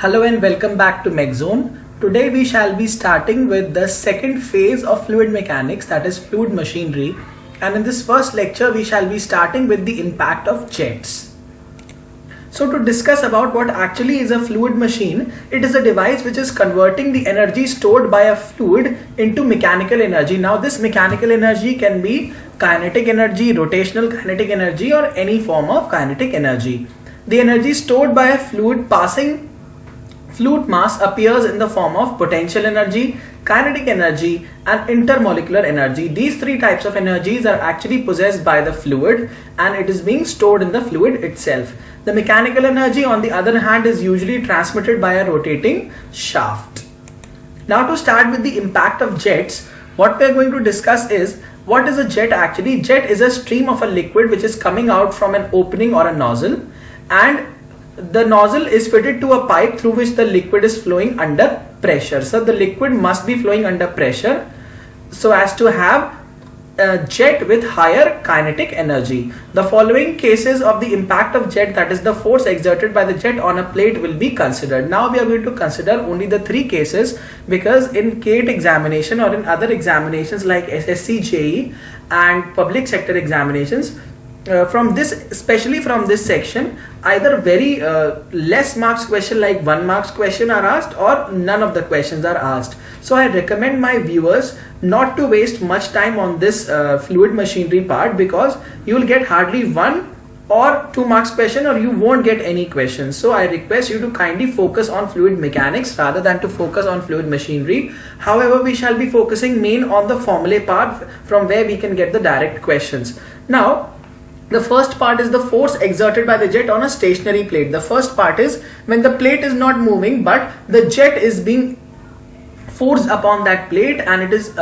Hello and welcome back to MechZone. Today we shall be starting with the second phase of fluid mechanics, that is fluid machinery. And in this first lecture we shall be starting with the impact of jets. So to discuss about what actually is a fluid machine, it is a device which is converting the energy stored by a fluid into mechanical energy. Now this mechanical energy can be kinetic energy, rotational kinetic energy, or any form of kinetic energy. The energy stored by a fluid passing fluid mass appears in the form of potential energy, kinetic energy, and intermolecular energy. These three types of energies are actually possessed by the fluid and it is being stored in the fluid itself. The mechanical energy, on the other hand, is usually transmitted by a rotating shaft. Now to start with the impact of jets, what we are going to discuss is what is a jet actually. Jet is a stream of a liquid which is coming out from an opening or a nozzle, and the nozzle is fitted to a pipe through which the liquid is flowing under pressure. So the liquid must be flowing under pressure so as to have a jet with higher kinetic energy. The following cases of the impact of jet, that is the force exerted by the jet on a plate, will be considered. Now we are going to consider only the three cases, because in CATE examination or in other examinations like SSC, JEE and public sector examinations, especially from this section, either very less marks question like 1 marks question are asked, or none of the questions are asked. So I recommend my viewers not to waste much time on this fluid machinery part, because you will get hardly 1 or 2 marks question, or you won't get any questions. So I request you to kindly focus on fluid mechanics rather than to focus on fluid machinery. However, we shall be focusing main on the formulae part, from where we can get the direct questions. Now the first part is the force exerted by the jet on a stationary plate. The first part is when the plate is not moving but the jet is being forced upon that plate and it is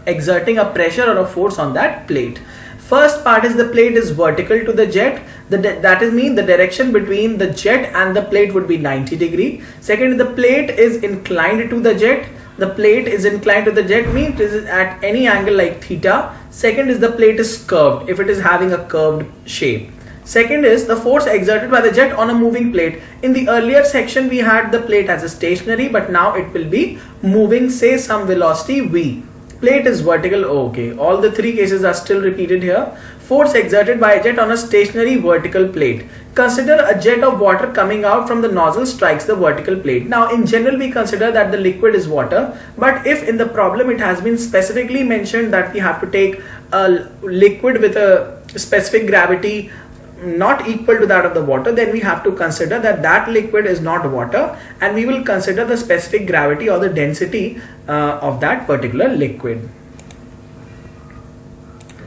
exerting a pressure or a force on that plate. First part is the plate is vertical to the jet. That is mean the direction between the jet and the plate would be 90 degree. Second, the plate is inclined to the jet. The plate is inclined to the jet means it is at any angle like theta. Second is the plate is curved, if it is having a curved shape. Second is the force exerted by the jet on a moving plate. In the earlier section we had the plate as a stationary, but now it will be moving, say some velocity v. Plate is vertical, okay. All the three cases are still repeated here. Force exerted by a jet on a stationary vertical plate. Consider a jet of water coming out from the nozzle strikes the vertical plate. Now in general we consider that the liquid is water, but if in the problem it has been specifically mentioned that we have to take a liquid with a specific gravity not equal to that of the water, then we have to consider that that liquid is not water, and we will consider the specific gravity or the density of that particular liquid.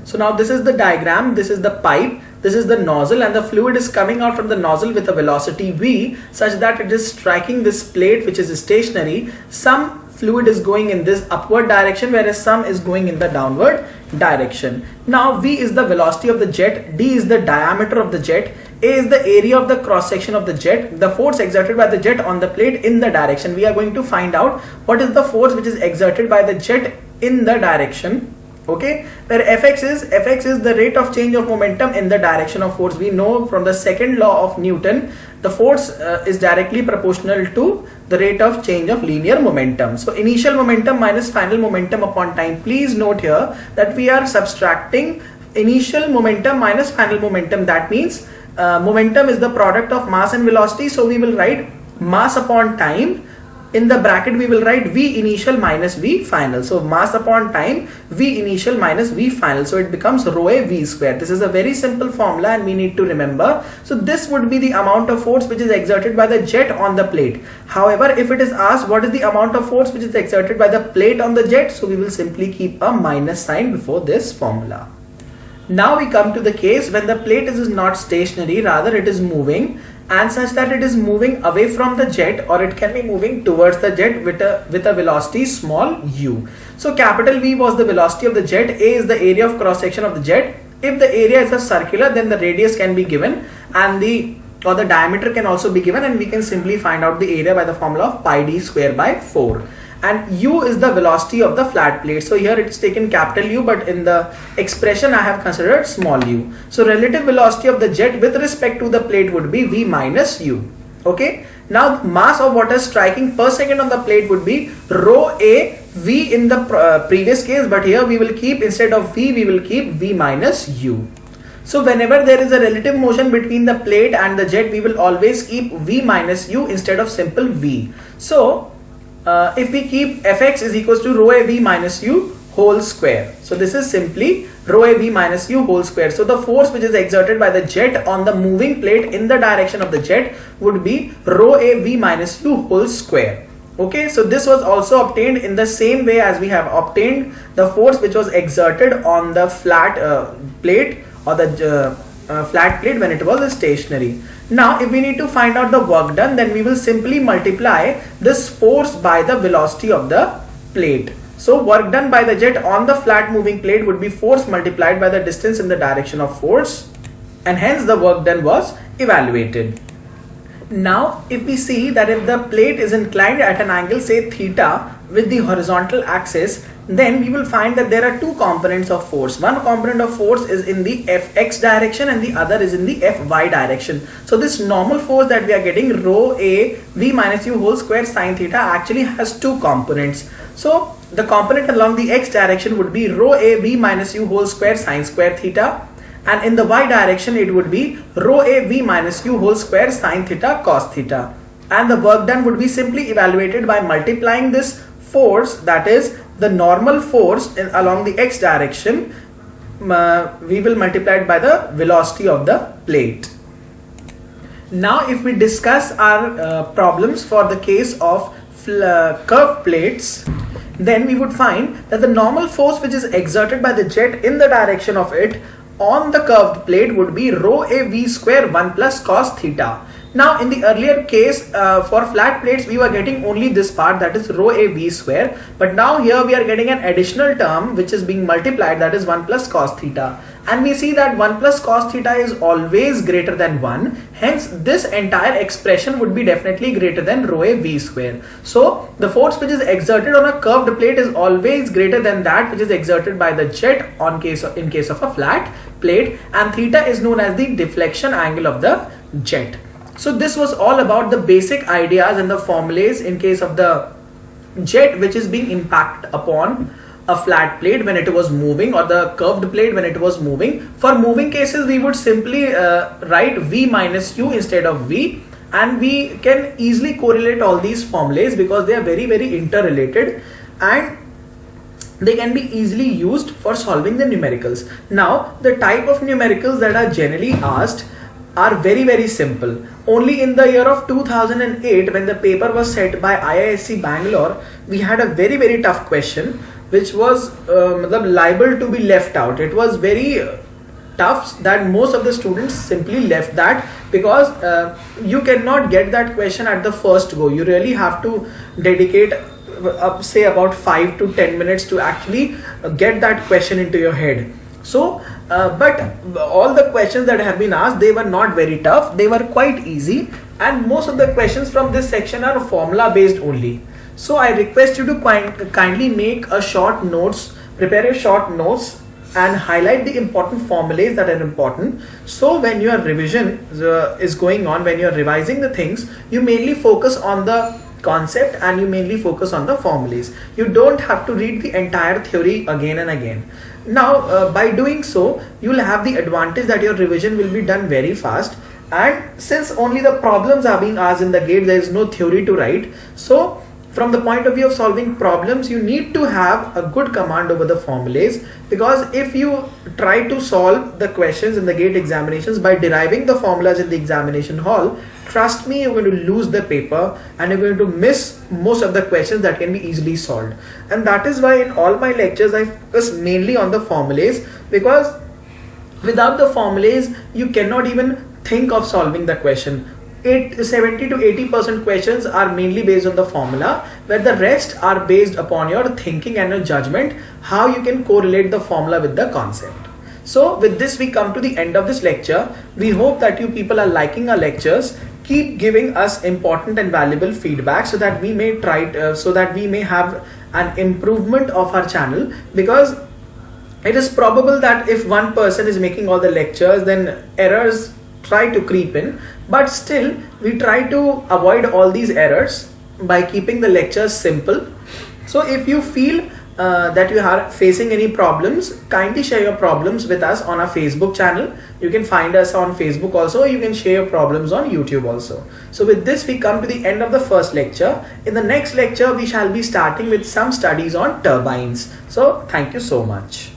So now this is the diagram, this is the pipe, this is the nozzle, and the fluid is coming out from the nozzle with a velocity v such that it is striking this plate which is stationary. Some fluid is going in this upward direction, whereas some is going in the downward direction. Now v is the velocity of the jet, d is the diameter of the jet, a is the area of the cross section of the jet, the force exerted by the jet on the plate in the direction. We are going to find out what is the force which is exerted by the jet in the direction. Okay, where fx is the rate of change of momentum in the direction of force. We know from the second law of Newton, the force is directly proportional to the rate of change of linear momentum. So initial momentum minus final momentum upon time. Please note here that we are subtracting initial momentum minus final momentum. That means momentum is the product of mass and velocity. So we will write mass upon time. In the bracket we will write v initial minus v final. So mass upon time, v initial minus v final. So it becomes rho a v square. This is a very simple formula and we need to remember. So this would be the amount of force which is exerted by the jet on the plate. However, if it is asked what is the amount of force which is exerted by the plate on the jet, so we will simply keep a minus sign before this formula. Now we come to the case when the plate is not stationary, rather it is moving, and such that it is moving away from the jet, or it can be moving towards the jet with a velocity small u. So capital V was the velocity of the jet, A is the area of cross section of the jet. If the area is a circular, then the radius can be given and the diameter can also be given, and we can simply find out the area by the formula of pi d square by 4. And u is the velocity of the flat plate. So here it's taken capital U, but in the expression I have considered small u. So relative velocity of the jet with respect to the plate would be v minus u. Okay, now mass of water striking per second on the plate would be rho A V in the previous case, but here we will keep, instead of V, we will keep V minus U. So whenever there is a relative motion between the plate and the jet, we will always keep V minus U instead of simple V. So if we keep Fx is equals to rho A V minus U whole square. So this is simply rho A V minus U whole square. So the force which is exerted by the jet on the moving plate in the direction of the jet would be rho A V minus U whole square. Okay, so this was also obtained in the same way as we have obtained the force which was exerted on the flat plate or the flat plate when it was stationary. Now if we need to find out the work done, then we will simply multiply this force by the velocity of the plate. So work done by the jet on the flat moving plate would be force multiplied by the distance in the direction of force, and hence the work done was evaluated. Now if we see that if the plate is inclined at an angle say theta with the horizontal axis, then we will find that there are two components of force. One component of force is in the Fx direction and the other is in the Fy direction. So this normal force that we are getting, rho A V minus U whole square sine theta, actually has two components. So the component along the x direction would be rho A V minus U whole square sine square theta, and in the y direction it would be rho A V minus U whole square sine theta cos theta. And the work done would be simply evaluated by multiplying this force, that is the normal force along the x direction, we will multiply it by the velocity of the plate. Now if we discuss our problems for the case of curved plates, then we would find that the normal force which is exerted by the jet in the direction of it on the curved plate would be rho A V square 1 plus cos theta. Now in the earlier case for flat plates we were getting only this part, that is rho A V square, but now here we are getting an additional term which is being multiplied, that is 1 plus cos theta, and we see that 1 plus cos theta is always greater than 1, hence this entire expression would be definitely greater than rho A V square. So the force which is exerted on a curved plate is always greater than that which is exerted by the jet in case of a flat plate, and theta is known as the deflection angle of the jet. So this was all about the basic ideas and the formulas in case of the jet which is being impacted upon a flat plate when it was moving, or the curved plate when it was moving. For moving cases we would simply write V minus U instead of V, and we can easily correlate all these formulas because they are very interrelated and they can be easily used for solving the numericals. Now the type of numericals that are generally asked are very simple. Only in the year of 2008, when the paper was set by IISc Bangalore, we had a very tough question which was liable to be left out. It was very tough that most of the students simply left that because you cannot get that question at the first go. You really have to dedicate say about 5 to 10 minutes to actually get that question into your head. So but all the questions that have been asked, they were not very tough, they were quite easy, and most of the questions from this section are formula based only. So I request you to kindly make a short notes, prepare a short notes and highlight the important formulas that are important. So when your revision is going on, when you are revising the things, you mainly focus on the concept and you mainly focus on the formulas. You don't have to read the entire theory again and again. Now by doing so, you will have the advantage that your revision will be done very fast, and since only the problems are being asked in the gate, there is no theory to write. So from the point of view of solving problems, you need to have a good command over the formulas, because if you try to solve the questions in the gate examinations by deriving the formulas in the examination hall, trust me, you're going to lose the paper and you're going to miss most of the questions that can be easily solved. And that is why in all my lectures I focus mainly on the formulas, because without the formulas you cannot even think of solving the question. 70 to 80% questions are mainly based on the formula, where the rest are based upon your thinking and your judgment, how you can correlate the formula with the concept. So with this we come to the end of this lecture. We hope that you people are liking our lectures. Keep giving us important and valuable feedback so that we may have an improvement of our channel, because it is probable that if one person is making all the lectures, then errors try to creep in, but still we try to avoid all these errors by keeping the lectures simple. So if you feel that you are facing any problems, kindly share your problems with us on our Facebook channel. You can find us on Facebook also. You can share your problems on YouTube also. So with this we come to the end of the first lecture. In the next lecture we shall be starting with some studies on turbines. So thank you so much.